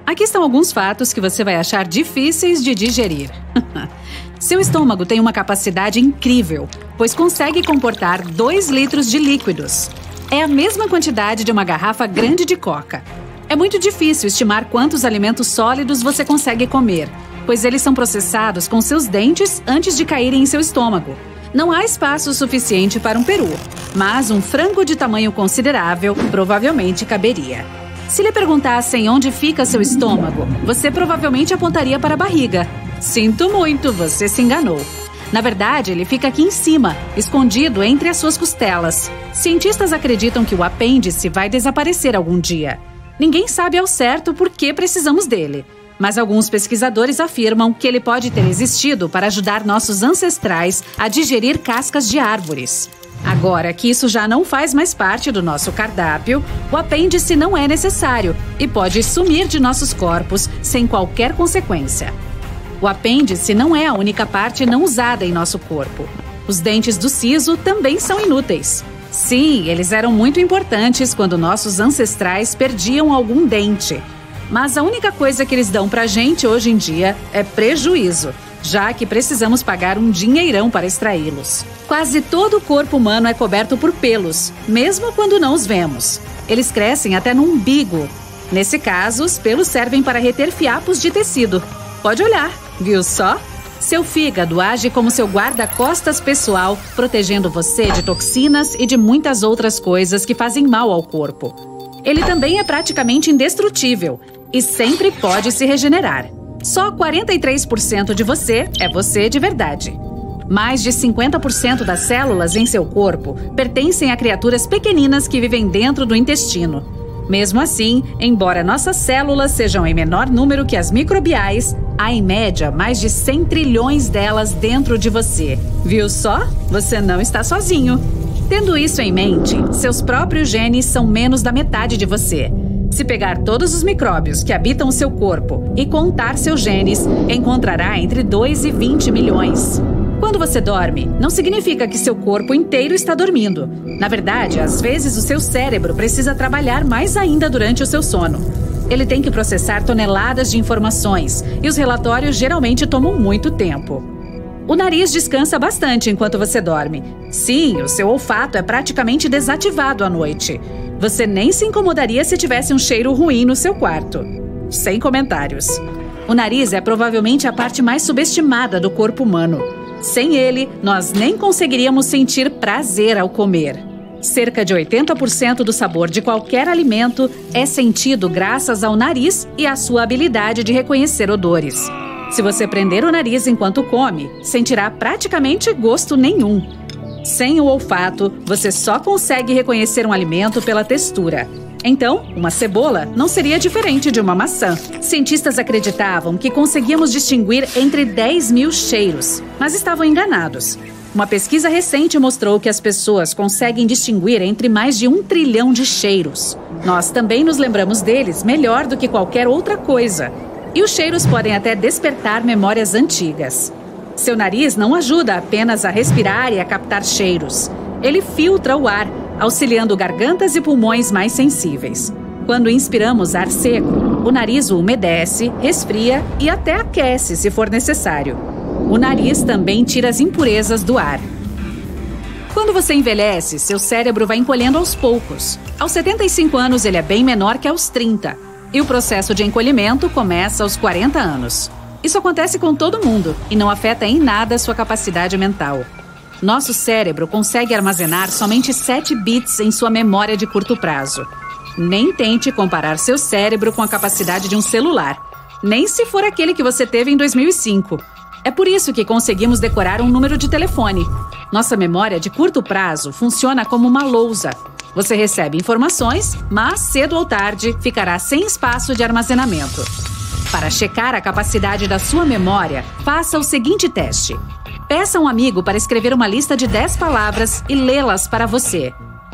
Aqui estão alguns fatos que você vai achar difíceis de digerir. Seu estômago tem uma capacidade incrível, pois consegue comportar 2 litros de líquidos. É a mesma quantidade de uma garrafa grande de coca. É muito difícil estimar quantos alimentos sólidos você consegue comer, pois eles são processados com seus dentes antes de caírem em seu estômago. Não há espaço suficiente para um peru, mas um frango de tamanho considerável provavelmente caberia. Se lhe perguntassem onde fica seu estômago, você provavelmente apontaria para a barriga. Sinto muito, você se enganou. Na verdade, ele fica aqui em cima, escondido entre as suas costelas. Cientistas acreditam que o apêndice vai desaparecer algum dia. Ninguém sabe ao certo por que precisamos dele, mas alguns pesquisadores afirmam que ele pode ter existido para ajudar nossos ancestrais a digerir cascas de árvores. Agora que isso já não faz mais parte do nosso cardápio, o apêndice não é necessário e pode sumir de nossos corpos sem qualquer consequência. O apêndice não é a única parte não usada em nosso corpo. Os dentes do siso também são inúteis. Sim, eles eram muito importantes quando nossos ancestrais perdiam algum dente. Mas a única coisa que eles dão pra gente hoje em dia é prejuízo, já que precisamos pagar um dinheirão para extraí-los. Quase todo o corpo humano é coberto por pelos, mesmo quando não os vemos. Eles crescem até no umbigo. Nesse caso, os pelos servem para reter fiapos de tecido. Pode olhar, viu só? Seu fígado age como seu guarda-costas pessoal, protegendo você de toxinas e de muitas outras coisas que fazem mal ao corpo. Ele também é praticamente indestrutível e sempre pode se regenerar. Só 43% de você é você de verdade. Mais de 50% das células em seu corpo pertencem a criaturas pequeninas que vivem dentro do intestino. Mesmo assim, embora nossas células sejam em menor número que as microbiais, há em média mais de 100 trilhões delas dentro de você. Viu só? Você não está sozinho. Tendo isso em mente, seus próprios genes são menos da metade de você. Se pegar todos os micróbios que habitam o seu corpo e contar seus genes, encontrará entre 2 e 20 milhões. Quando você dorme, não significa que seu corpo inteiro está dormindo. Na verdade, às vezes o seu cérebro precisa trabalhar mais ainda durante o seu sono. Ele tem que processar toneladas de informações e os relatórios geralmente tomam muito tempo. O nariz descansa bastante enquanto você dorme. Sim, o seu olfato é praticamente desativado à noite. Você nem se incomodaria se tivesse um cheiro ruim no seu quarto. Sem comentários. O nariz é provavelmente a parte mais subestimada do corpo humano. Sem ele, nós nem conseguiríamos sentir prazer ao comer. Cerca de 80% do sabor de qualquer alimento é sentido graças ao nariz e à sua habilidade de reconhecer odores. Se você prender o nariz enquanto come, sentirá praticamente gosto nenhum. Sem o olfato, você só consegue reconhecer um alimento pela textura. Então, uma cebola não seria diferente de uma maçã. Cientistas acreditavam que conseguíamos distinguir entre 10 mil cheiros, mas estavam enganados. Uma pesquisa recente mostrou que as pessoas conseguem distinguir entre mais de 1 trilhão de cheiros. Nós também nos lembramos deles melhor do que qualquer outra coisa. E os cheiros podem até despertar memórias antigas. Seu nariz não ajuda apenas a respirar e a captar cheiros. Ele filtra o ar, auxiliando gargantas e pulmões mais sensíveis. Quando inspiramos ar seco, o nariz o umedece, resfria e até aquece se for necessário. O nariz também tira as impurezas do ar. Quando você envelhece, seu cérebro vai encolhendo aos poucos. Aos 75 anos, ele é bem menor que aos 30. E o processo de encolhimento começa aos 40 anos. Isso acontece com todo mundo e não afeta em nada a sua capacidade mental. Nosso cérebro consegue armazenar somente 7 bits em sua memória de curto prazo. Nem tente comparar seu cérebro com a capacidade de um celular, nem se for aquele que você teve em 2005. É por isso que conseguimos decorar um número de telefone. Nossa memória de curto prazo funciona como uma lousa. Você recebe informações, mas cedo ou tarde ficará sem espaço de armazenamento. Para checar a capacidade da sua memória, faça o seguinte teste. Peça a um amigo para escrever uma lista de 10 palavras e lê-las para você.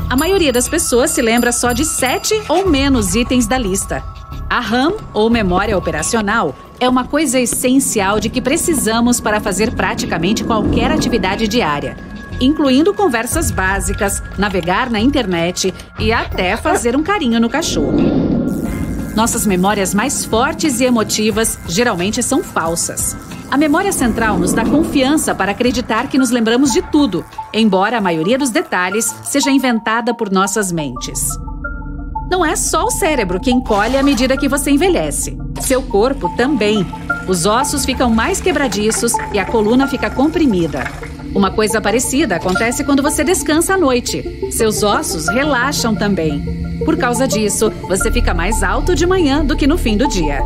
A maioria das pessoas se lembra só de 7 ou menos itens da lista. A RAM, ou memória operacional, é uma coisa essencial de que precisamos para fazer praticamente qualquer atividade diária, incluindo conversas básicas, navegar na internet e até fazer um carinho no cachorro. Nossas memórias mais fortes e emotivas geralmente são falsas. A memória central nos dá confiança para acreditar que nos lembramos de tudo, embora a maioria dos detalhes seja inventada por nossas mentes. Não é só o cérebro que encolhe à medida que você envelhece. Seu corpo também. Os ossos ficam mais quebradiços e a coluna fica comprimida. Uma coisa parecida acontece quando você descansa à noite. Seus ossos relaxam também. Por causa disso, você fica mais alto de manhã do que no fim do dia.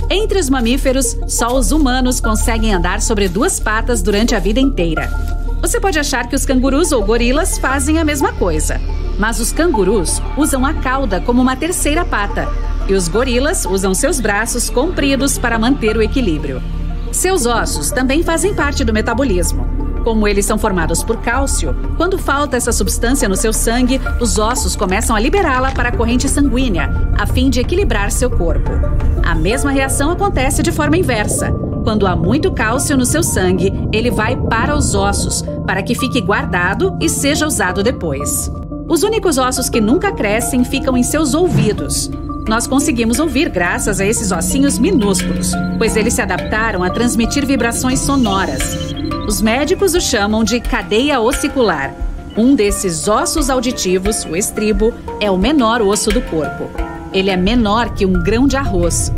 Entre os mamíferos, só os humanos conseguem andar sobre duas patas durante a vida inteira. Você pode achar que os cangurus ou gorilas fazem a mesma coisa. Mas os cangurus usam a cauda como uma terceira pata. E os gorilas usam seus braços compridos para manter o equilíbrio. Seus ossos também fazem parte do metabolismo. Como eles são formados por cálcio, quando falta essa substância no seu sangue, os ossos começam a liberá-la para a corrente sanguínea, a fim de equilibrar seu corpo. A mesma reação acontece de forma inversa. Quando há muito cálcio no seu sangue, ele vai para os ossos, para que fique guardado e seja usado depois. Os únicos ossos que nunca crescem ficam em seus ouvidos. Nós conseguimos ouvir graças a esses ossinhos minúsculos, pois eles se adaptaram a transmitir vibrações sonoras. Os médicos o chamam de cadeia ossicular. Um desses ossos auditivos, o estribo, é o menor osso do corpo. Ele é menor que um grão de arroz.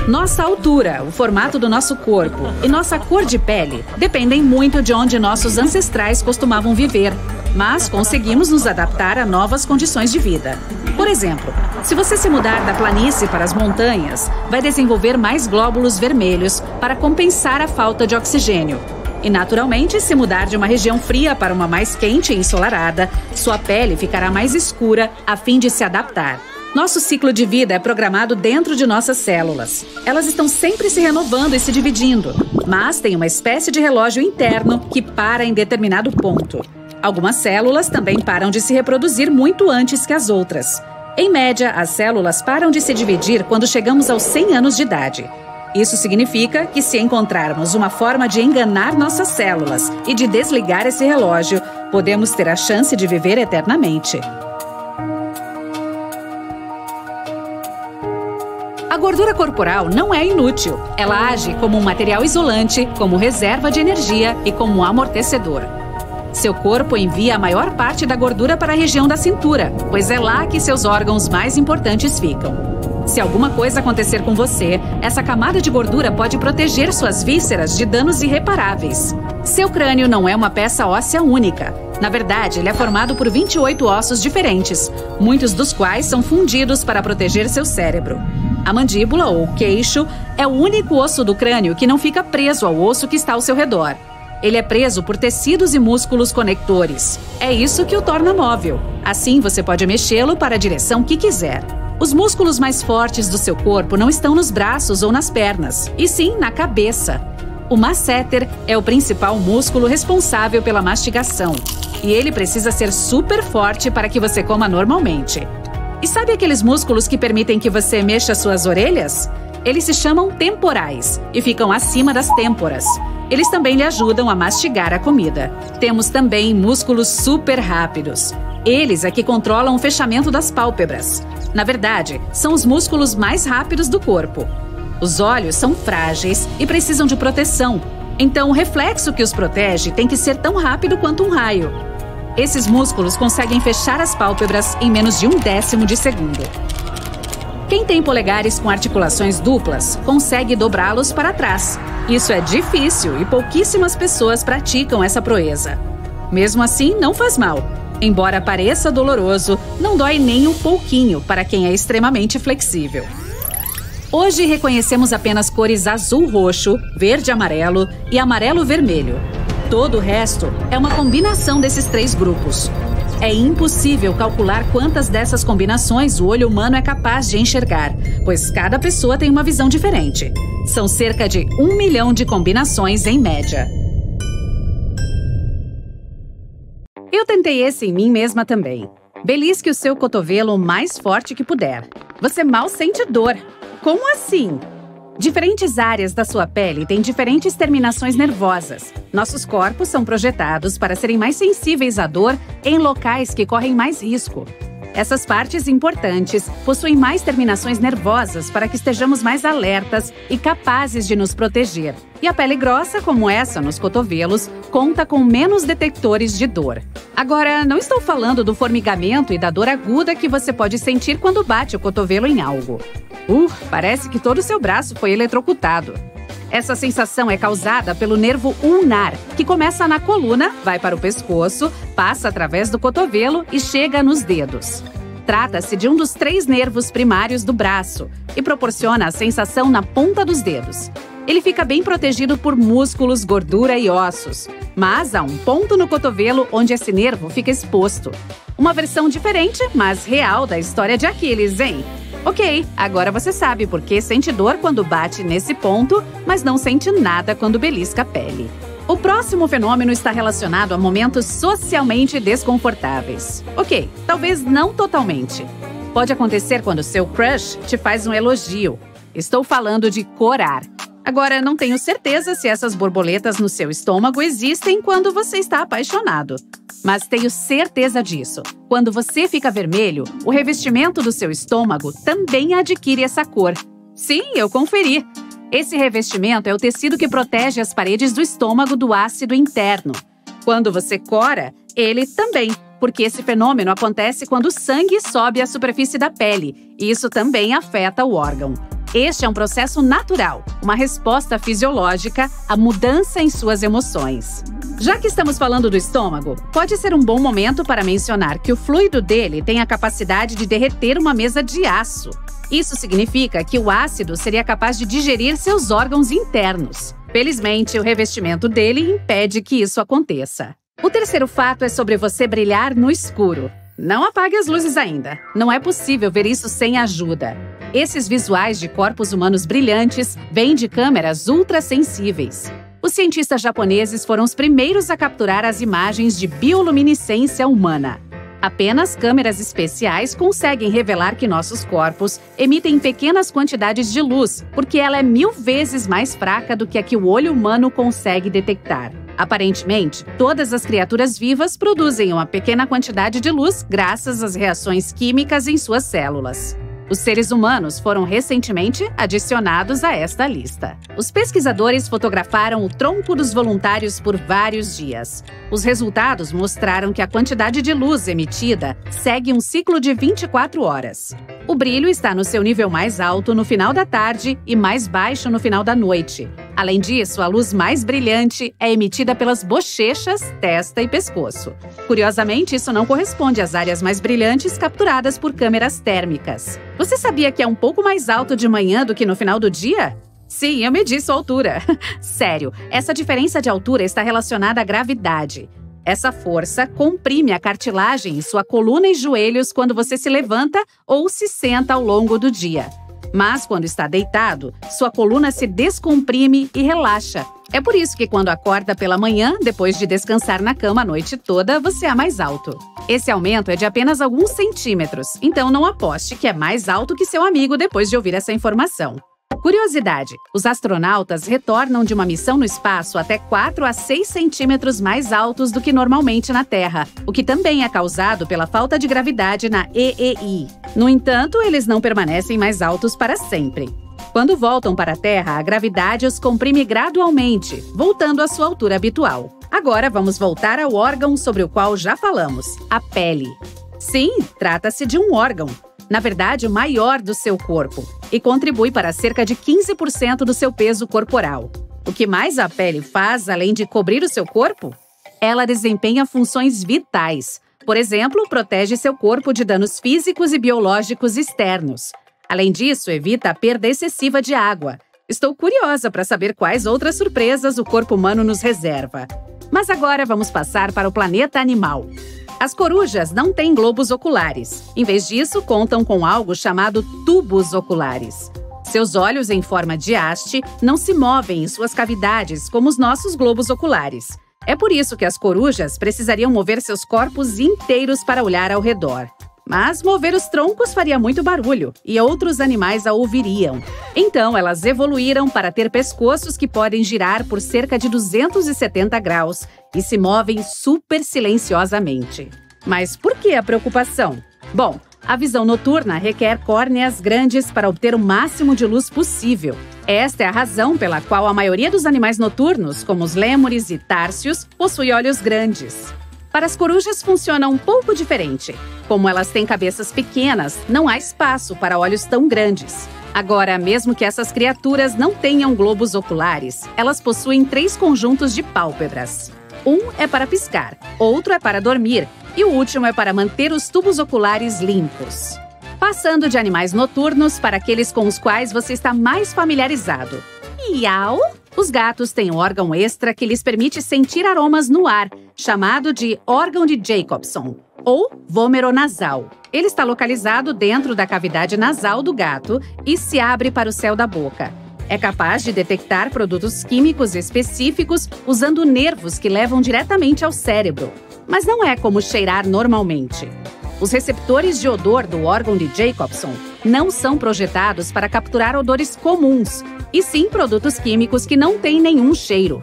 Nossa altura, o formato do nosso corpo e nossa cor de pele dependem muito de onde nossos ancestrais costumavam viver, mas conseguimos nos adaptar a novas condições de vida. Por exemplo, se você se mudar da planície para as montanhas, vai desenvolver mais glóbulos vermelhos para compensar a falta de oxigênio. E, naturalmente, se mudar de uma região fria para uma mais quente e ensolarada, sua pele ficará mais escura a fim de se adaptar. Nosso ciclo de vida é programado dentro de nossas células. Elas estão sempre se renovando e se dividindo, mas tem uma espécie de relógio interno que para em determinado ponto. Algumas células também param de se reproduzir muito antes que as outras. Em média, as células param de se dividir quando chegamos aos 100 anos de idade. Isso significa que, se encontrarmos uma forma de enganar nossas células e de desligar esse relógio, podemos ter a chance de viver eternamente. A gordura corporal não é inútil. Ela age como um material isolante, como reserva de energia e como amortecedor. Seu corpo envia a maior parte da gordura para a região da cintura, pois é lá que seus órgãos mais importantes ficam. Se alguma coisa acontecer com você, essa camada de gordura pode proteger suas vísceras de danos irreparáveis. Seu crânio não é uma peça óssea única. Na verdade, ele é formado por 28 ossos diferentes, muitos dos quais são fundidos para proteger seu cérebro. A mandíbula, ou queixo, é o único osso do crânio que não fica preso ao osso que está ao seu redor. Ele é preso por tecidos e músculos conectores. É isso que o torna móvel. Assim, você pode mexê-lo para a direção que quiser. Os músculos mais fortes do seu corpo não estão nos braços ou nas pernas, e sim na cabeça. O masseter é o principal músculo responsável pela mastigação, e ele precisa ser super forte para que você coma normalmente. E sabe aqueles músculos que permitem que você mexa suas orelhas? Eles se chamam temporais e ficam acima das têmporas. Eles também lhe ajudam a mastigar a comida. Temos também músculos super rápidos. Eles é que controlam o fechamento das pálpebras. Na verdade, são os músculos mais rápidos do corpo. Os olhos são frágeis e precisam de proteção. Então, o reflexo que os protege tem que ser tão rápido quanto um raio. Esses músculos conseguem fechar as pálpebras em menos de 1/10 de segundo. Quem tem polegares com articulações duplas consegue dobrá-los para trás. Isso é difícil e pouquíssimas pessoas praticam essa proeza. Mesmo assim, não faz mal. Embora pareça doloroso, não dói nem um pouquinho para quem é extremamente flexível. Hoje reconhecemos apenas cores azul-roxo, verde-amarelo e amarelo-vermelho. Todo o resto é uma combinação desses três grupos. É impossível calcular quantas dessas combinações o olho humano é capaz de enxergar, pois cada pessoa tem uma visão diferente. São cerca de 1 milhão de combinações em média. Eu tentei esse em mim mesma também. Belisque o seu cotovelo o mais forte que puder. Você mal sente dor. Como assim? Diferentes áreas da sua pele têm diferentes terminações nervosas. Nossos corpos são projetados para serem mais sensíveis à dor em locais que correm mais risco. Essas partes importantes possuem mais terminações nervosas para que estejamos mais alertas e capazes de nos proteger. E a pele grossa, como essa nos cotovelos, conta com menos detectores de dor. Agora, não estou falando do formigamento e da dor aguda que você pode sentir quando bate o cotovelo em algo. Parece que todo o seu braço foi eletrocutado. Essa sensação é causada pelo nervo ulnar, que começa na coluna, vai para o pescoço, passa através do cotovelo e chega nos dedos. Trata-se de um dos 3 nervos primários do braço e proporciona a sensação na ponta dos dedos. Ele fica bem protegido por músculos, gordura e ossos, mas há um ponto no cotovelo onde esse nervo fica exposto. Uma versão diferente, mas real da história de Aquiles, hein? Ok, agora você sabe por que sente dor quando bate nesse ponto, mas não sente nada quando belisca a pele. O próximo fenômeno está relacionado a momentos socialmente desconfortáveis. Ok, talvez não totalmente. Pode acontecer quando seu crush te faz um elogio. Estou falando de corar. Agora, não tenho certeza se essas borboletas no seu estômago existem quando você está apaixonado. Mas tenho certeza disso. Quando você fica vermelho, o revestimento do seu estômago também adquire essa cor. Sim, eu conferi. Esse revestimento é o tecido que protege as paredes do estômago do ácido interno. Quando você cora, ele também, porque esse fenômeno acontece quando o sangue sobe à superfície da pele, e isso também afeta o órgão. Este é um processo natural, uma resposta fisiológica à mudança em suas emoções. Já que estamos falando do estômago, pode ser um bom momento para mencionar que o fluido dele tem a capacidade de derreter uma mesa de aço. Isso significa que o ácido seria capaz de digerir seus órgãos internos. Felizmente, o revestimento dele impede que isso aconteça. O terceiro fato é sobre você brilhar no escuro. Não apague as luzes ainda. Não é possível ver isso sem ajuda. Esses visuais de corpos humanos brilhantes vêm de câmeras ultrassensíveis. Os cientistas japoneses foram os primeiros a capturar as imagens de bioluminescência humana. Apenas câmeras especiais conseguem revelar que nossos corpos emitem pequenas quantidades de luz, porque ela é 1000 vezes mais fraca do que a que o olho humano consegue detectar. Aparentemente, todas as criaturas vivas produzem uma pequena quantidade de luz graças às reações químicas em suas células. Os seres humanos foram recentemente adicionados a esta lista. Os pesquisadores fotografaram o tronco dos voluntários por vários dias. Os resultados mostraram que a quantidade de luz emitida segue um ciclo de 24 horas. O brilho está no seu nível mais alto no final da tarde e mais baixo no final da noite. Além disso, a luz mais brilhante é emitida pelas bochechas, testa e pescoço. Curiosamente, isso não corresponde às áreas mais brilhantes capturadas por câmeras térmicas. Você sabia que é um pouco mais alto de manhã do que no final do dia? Sim, eu medi sua altura. Sério, essa diferença de altura está relacionada à gravidade. Essa força comprime a cartilagem em sua coluna e joelhos quando você se levanta ou se senta ao longo do dia. Mas, quando está deitado, sua coluna se descomprime e relaxa. É por isso que quando acorda pela manhã, depois de descansar na cama a noite toda, você é mais alto. Esse aumento é de apenas alguns centímetros, então não aposte que é mais alto que seu amigo depois de ouvir essa informação. Curiosidade: os astronautas retornam de uma missão no espaço até 4 a 6 centímetros mais altos do que normalmente na Terra, o que também é causado pela falta de gravidade na EEI. No entanto, eles não permanecem mais altos para sempre. Quando voltam para a Terra, a gravidade os comprime gradualmente, voltando à sua altura habitual. Agora vamos voltar ao órgão sobre o qual já falamos, a pele. Sim, trata-se de um órgão. Na verdade, o maior do seu corpo, e contribui para cerca de 15% do seu peso corporal. O que mais a pele faz, além de cobrir o seu corpo? Ela desempenha funções vitais. Por exemplo, protege seu corpo de danos físicos e biológicos externos. Além disso, evita a perda excessiva de água. Estou curiosa para saber quais outras surpresas o corpo humano nos reserva. Mas agora vamos passar para o planeta animal. As corujas não têm globos oculares. Em vez disso, contam com algo chamado tubos oculares. Seus olhos em forma de haste não se movem em suas cavidades como os nossos globos oculares. É por isso que as corujas precisariam mover seus corpos inteiros para olhar ao redor. Mas mover os troncos faria muito barulho e outros animais a ouviriam. Então, elas evoluíram para ter pescoços que podem girar por cerca de 270 graus e se movem super silenciosamente. Mas por que a preocupação? Bom, a visão noturna requer córneas grandes para obter o máximo de luz possível. Esta é a razão pela qual a maioria dos animais noturnos, como os lêmures e társios, possui olhos grandes. Para as corujas funciona um pouco diferente. Como elas têm cabeças pequenas, não há espaço para olhos tão grandes. Agora, mesmo que essas criaturas não tenham globos oculares, elas possuem 3 conjuntos de pálpebras. Um é para piscar, outro é para dormir e o último é para manter os tubos oculares limpos. Passando de animais noturnos para aqueles com os quais você está mais familiarizado. Miau! Os gatos têm um órgão extra que lhes permite sentir aromas no ar, chamado de órgão de Jacobson, ou vômero nasal. Ele está localizado dentro da cavidade nasal do gato e se abre para o céu da boca. É capaz de detectar produtos químicos específicos usando nervos que levam diretamente ao cérebro. Mas não é como cheirar normalmente. Os receptores de odor do órgão de Jacobson não são projetados para capturar odores comuns, e sim produtos químicos que não têm nenhum cheiro.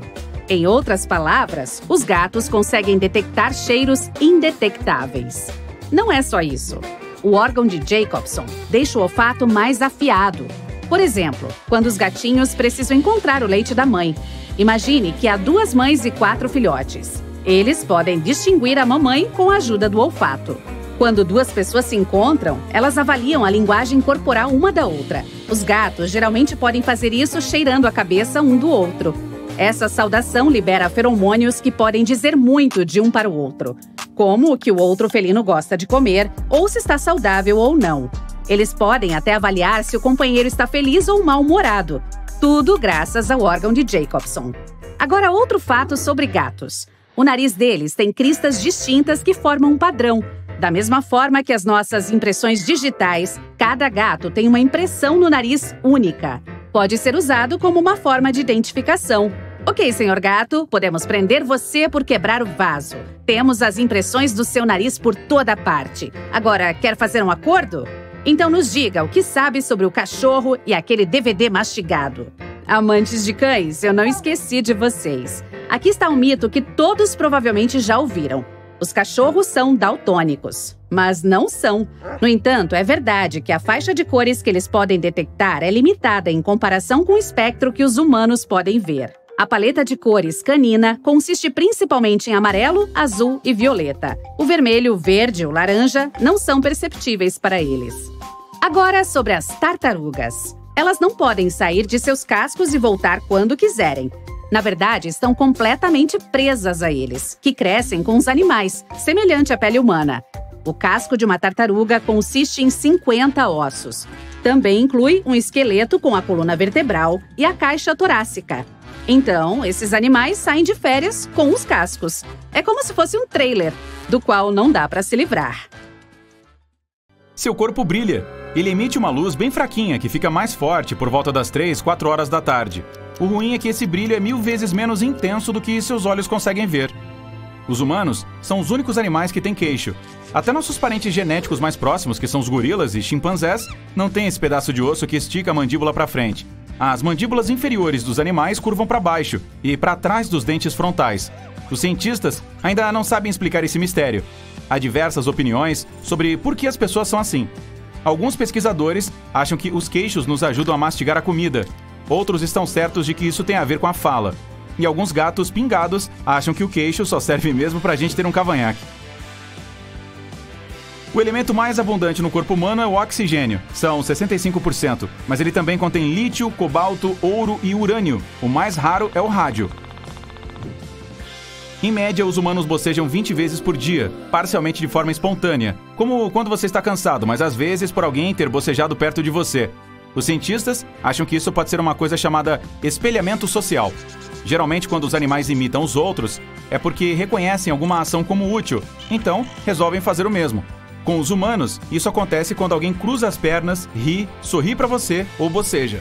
Em outras palavras, os gatos conseguem detectar cheiros indetectáveis. Não é só isso. O órgão de Jacobson deixa o olfato mais afiado. Por exemplo, quando os gatinhos precisam encontrar o leite da mãe. Imagine que há 2 mães e 4 filhotes. Eles podem distinguir a mamãe com a ajuda do olfato. Quando 2 pessoas se encontram, elas avaliam a linguagem corporal uma da outra. Os gatos geralmente podem fazer isso cheirando a cabeça um do outro. Essa saudação libera feromônios que podem dizer muito de um para o outro, como o que o outro felino gosta de comer ou se está saudável ou não. Eles podem até avaliar se o companheiro está feliz ou mal-humorado. Tudo graças ao órgão de Jacobson. Agora, outro fato sobre gatos. O nariz deles tem cristas distintas que formam um padrão. Da mesma forma que as nossas impressões digitais, cada gato tem uma impressão no nariz única. Pode ser usado como uma forma de identificação. Ok, senhor gato, podemos prender você por quebrar o vaso. Temos as impressões do seu nariz por toda parte. Agora, quer fazer um acordo? Então nos diga o que sabe sobre o cachorro e aquele DVD mastigado. Amantes de cães, eu não esqueci de vocês. Aqui está um mito que todos provavelmente já ouviram. Os cachorros são daltônicos, mas não são. No entanto, é verdade que a faixa de cores que eles podem detectar é limitada em comparação com o espectro que os humanos podem ver. A paleta de cores canina consiste principalmente em amarelo, azul e violeta. O vermelho, o verde e o laranja não são perceptíveis para eles. Agora, sobre as tartarugas. Elas não podem sair de seus cascos e voltar quando quiserem. Na verdade, estão completamente presas a eles, que crescem com os animais, semelhante à pele humana. O casco de uma tartaruga consiste em 50 ossos. Também inclui um esqueleto com a coluna vertebral e a caixa torácica. Então, esses animais saem de férias com os cascos. É como se fosse um trailer, do qual não dá para se livrar. Seu corpo brilha. Ele emite uma luz bem fraquinha, que fica mais forte por volta das 3, 4 horas da tarde. O ruim é que esse brilho é 1000 vezes menos intenso do que seus olhos conseguem ver. Os humanos são os únicos animais que têm queixo. Até nossos parentes genéticos mais próximos, que são os gorilas e chimpanzés, não têm esse pedaço de osso que estica a mandíbula para frente. As mandíbulas inferiores dos animais curvam para baixo e para trás dos dentes frontais. Os cientistas ainda não sabem explicar esse mistério. Há diversas opiniões sobre por que as pessoas são assim. Alguns pesquisadores acham que os queixos nos ajudam a mastigar a comida. Outros estão certos de que isso tem a ver com a fala. E alguns gatos pingados acham que o queixo só serve mesmo pra gente ter um cavanhaque. O elemento mais abundante no corpo humano é o oxigênio, são 65%, mas ele também contém lítio, cobalto, ouro e urânio. O mais raro é o rádio. Em média, os humanos bocejam 20 vezes por dia, parcialmente de forma espontânea, como quando você está cansado, mas às vezes por alguém ter bocejado perto de você. Os cientistas acham que isso pode ser uma coisa chamada espelhamento social. Geralmente, quando os animais imitam os outros, é porque reconhecem alguma ação como útil, então resolvem fazer o mesmo. Com os humanos, isso acontece quando alguém cruza as pernas, ri, sorri para você ou boceja.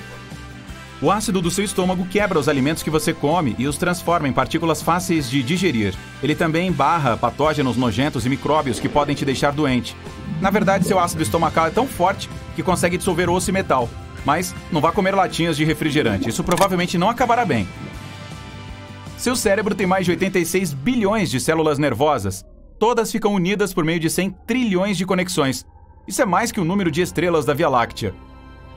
O ácido do seu estômago quebra os alimentos que você come e os transforma em partículas fáceis de digerir. Ele também barra patógenos nojentos e micróbios que podem te deixar doente. Na verdade, seu ácido estomacal é tão forte que consegue dissolver osso e metal. Mas não vá comer latinhas de refrigerante, isso provavelmente não acabará bem. Seu cérebro tem mais de 86 bilhões de células nervosas. Todas ficam unidas por meio de 100 trilhões de conexões. Isso é mais que o número de estrelas da Via Láctea.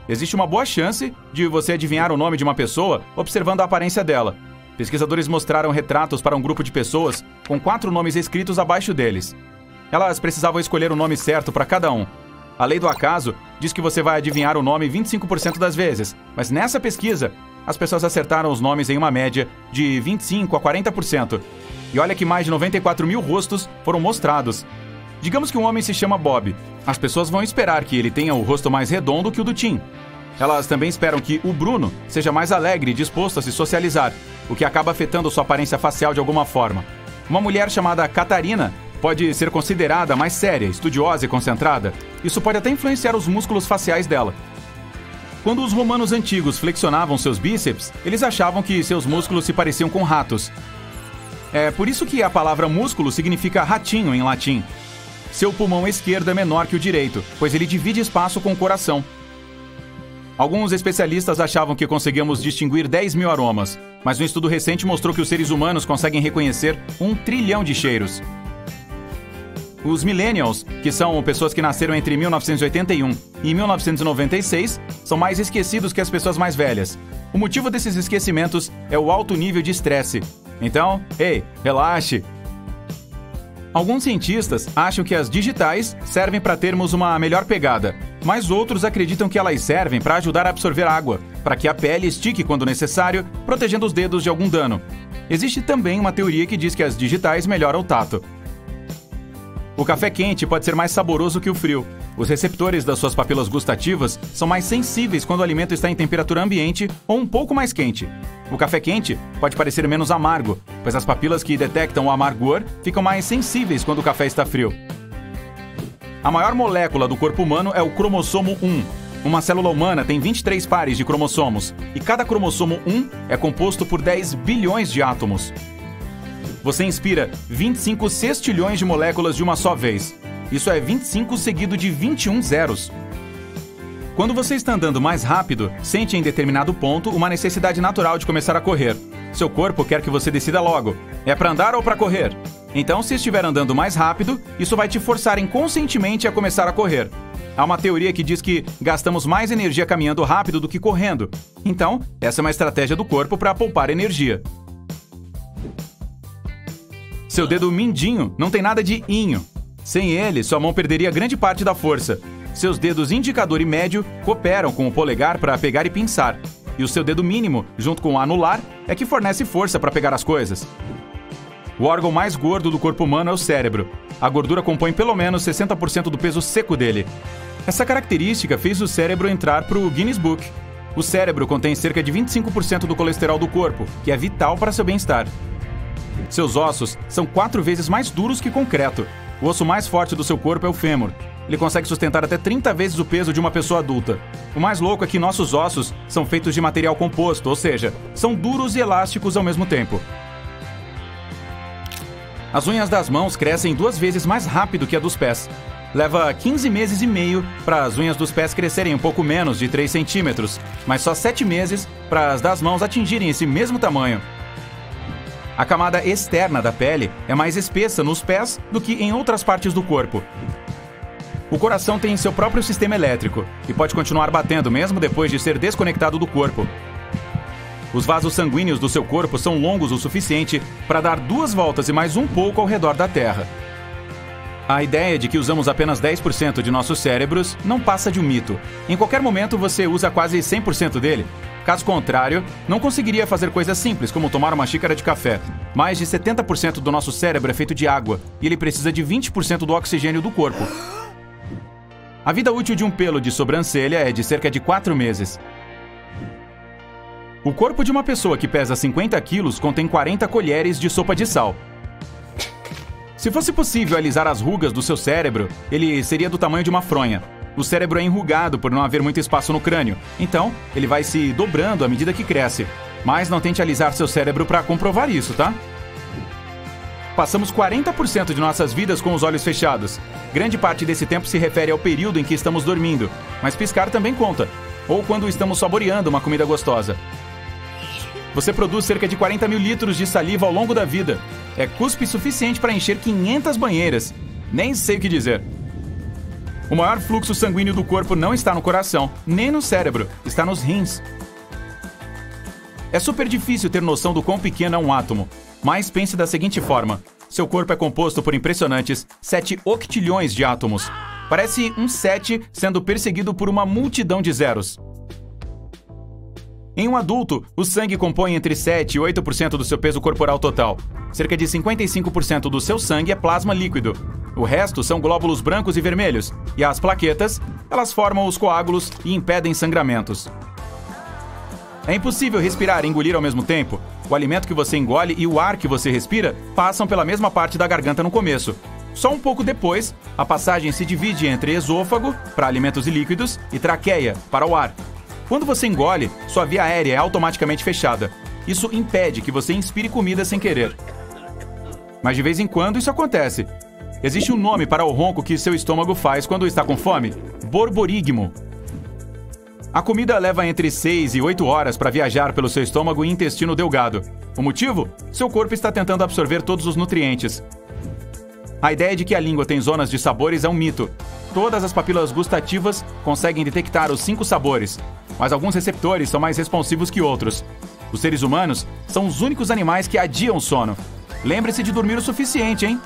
Existe uma boa chance de você adivinhar o nome de uma pessoa observando a aparência dela. Pesquisadores mostraram retratos para um grupo de pessoas com 4 nomes escritos abaixo deles. Elas precisavam escolher o nome certo para cada um. A lei do acaso diz que você vai adivinhar o nome 25% das vezes, mas nessa pesquisa, as pessoas acertaram os nomes em uma média de 25% a 40%. E olha que mais de 94 mil rostos foram mostrados. Digamos que um homem se chama Bob. As pessoas vão esperar que ele tenha o rosto mais redondo que o do Tim. Elas também esperam que o Bruno seja mais alegre e disposto a se socializar, o que acaba afetando sua aparência facial de alguma forma. Uma mulher chamada Catarina pode ser considerada mais séria, estudiosa e concentrada. Isso pode até influenciar os músculos faciais dela. Quando os romanos antigos flexionavam seus bíceps, eles achavam que seus músculos se pareciam com ratos. É por isso que a palavra músculo significa ratinho em latim. Seu pulmão esquerdo é menor que o direito, pois ele divide espaço com o coração. Alguns especialistas achavam que conseguíamos distinguir 10 mil aromas, mas um estudo recente mostrou que os seres humanos conseguem reconhecer 1 trilhão de cheiros. Os millennials, que são pessoas que nasceram entre 1981 e 1996, são mais esquecidos que as pessoas mais velhas. O motivo desses esquecimentos é o alto nível de estresse. Então, relaxe! Alguns cientistas acham que as digitais servem para termos uma melhor pegada, mas outros acreditam que elas servem para ajudar a absorver água, para que a pele estique quando necessário, protegendo os dedos de algum dano. Existe também uma teoria que diz que as digitais melhoram o tato. O café quente pode ser mais saboroso que o frio. Os receptores das suas papilas gustativas são mais sensíveis quando o alimento está em temperatura ambiente ou um pouco mais quente. O café quente pode parecer menos amargo, pois as papilas que detectam o amargor ficam mais sensíveis quando o café está frio. A maior molécula do corpo humano é o cromossomo 1. Uma célula humana tem 23 pares de cromossomos, e cada cromossomo 1 é composto por 10 bilhões de átomos. Você inspira 25 sextilhões de moléculas de uma só vez. Isso é 25 seguido de 21 zeros. Quando você está andando mais rápido, sente em determinado ponto uma necessidade natural de começar a correr. Seu corpo quer que você decida logo. É para andar ou para correr? Então, se estiver andando mais rápido, isso vai te forçar inconscientemente a começar a correr. Há uma teoria que diz que gastamos mais energia caminhando rápido do que correndo. Então, essa é uma estratégia do corpo para poupar energia. Seu dedo mindinho não tem nada de inho. Sem ele, sua mão perderia grande parte da força. Seus dedos indicador e médio cooperam com o polegar para pegar e pinçar. E o seu dedo mínimo, junto com o anular, é que fornece força para pegar as coisas. O órgão mais gordo do corpo humano é o cérebro. A gordura compõe pelo menos 60% do peso seco dele. Essa característica fez o cérebro entrar para o Guinness Book. O cérebro contém cerca de 25% do colesterol do corpo, que é vital para seu bem-estar. Seus ossos são 4 vezes mais duros que concreto. O osso mais forte do seu corpo é o fêmur. Ele consegue sustentar até 30 vezes o peso de uma pessoa adulta. O mais louco é que nossos ossos são feitos de material composto, ou seja, são duros e elásticos ao mesmo tempo. As unhas das mãos crescem 2 vezes mais rápido que a dos pés. Leva 15 meses e meio para as unhas dos pés crescerem um pouco menos de 3 centímetros, mas só 7 meses para as das mãos atingirem esse mesmo tamanho. A camada externa da pele é mais espessa nos pés do que em outras partes do corpo. O coração tem seu próprio sistema elétrico e pode continuar batendo mesmo depois de ser desconectado do corpo. Os vasos sanguíneos do seu corpo são longos o suficiente para dar 2 voltas e mais um pouco ao redor da Terra. A ideia de que usamos apenas 10% de nossos cérebros não passa de um mito. Em qualquer momento você usa quase 100% dele. Caso contrário, não conseguiria fazer coisas simples como tomar uma xícara de café. Mais de 70% do nosso cérebro é feito de água e ele precisa de 20% do oxigênio do corpo. A vida útil de um pelo de sobrancelha é de cerca de 4 meses. O corpo de uma pessoa que pesa 50 quilos contém 40 colheres de sopa de sal. Se fosse possível alisar as rugas do seu cérebro, ele seria do tamanho de uma fronha. O cérebro é enrugado por não haver muito espaço no crânio, então ele vai se dobrando à medida que cresce. Mas não tente alisar seu cérebro para comprovar isso, tá? Passamos 40% de nossas vidas com os olhos fechados. Grande parte desse tempo se refere ao período em que estamos dormindo, mas piscar também conta, ou quando estamos saboreando uma comida gostosa. Você produz cerca de 40 mil litros de saliva ao longo da vida. É cuspe suficiente para encher 500 banheiras. Nem sei o que dizer. O maior fluxo sanguíneo do corpo não está no coração, nem no cérebro, está nos rins. É super difícil ter noção do quão pequeno é um átomo, mas pense da seguinte forma: seu corpo é composto por impressionantes 7 octilhões de átomos. Parece um 7 sendo perseguido por uma multidão de zeros. Em um adulto, o sangue compõe entre 7 e 8% do seu peso corporal total. Cerca de 55% do seu sangue é plasma líquido. O resto são glóbulos brancos e vermelhos, e as plaquetas, elas formam os coágulos e impedem sangramentos. É impossível respirar e engolir ao mesmo tempo. O alimento que você engole e o ar que você respira passam pela mesma parte da garganta no começo. Só um pouco depois, a passagem se divide entre esôfago, para alimentos e líquidos, e traqueia, para o ar. Quando você engole, sua via aérea é automaticamente fechada. Isso impede que você inspire comida sem querer. Mas de vez em quando isso acontece. Existe um nome para o ronco que seu estômago faz quando está com fome: borborigmo. A comida leva entre 6 e 8 horas para viajar pelo seu estômago e intestino delgado. O motivo? Seu corpo está tentando absorver todos os nutrientes. A ideia de que a língua tem zonas de sabores é um mito. Todas as papilas gustativas conseguem detectar os 5 sabores, mas alguns receptores são mais responsivos que outros. Os seres humanos são os únicos animais que adiam o sono. Lembre-se de dormir o suficiente, hein?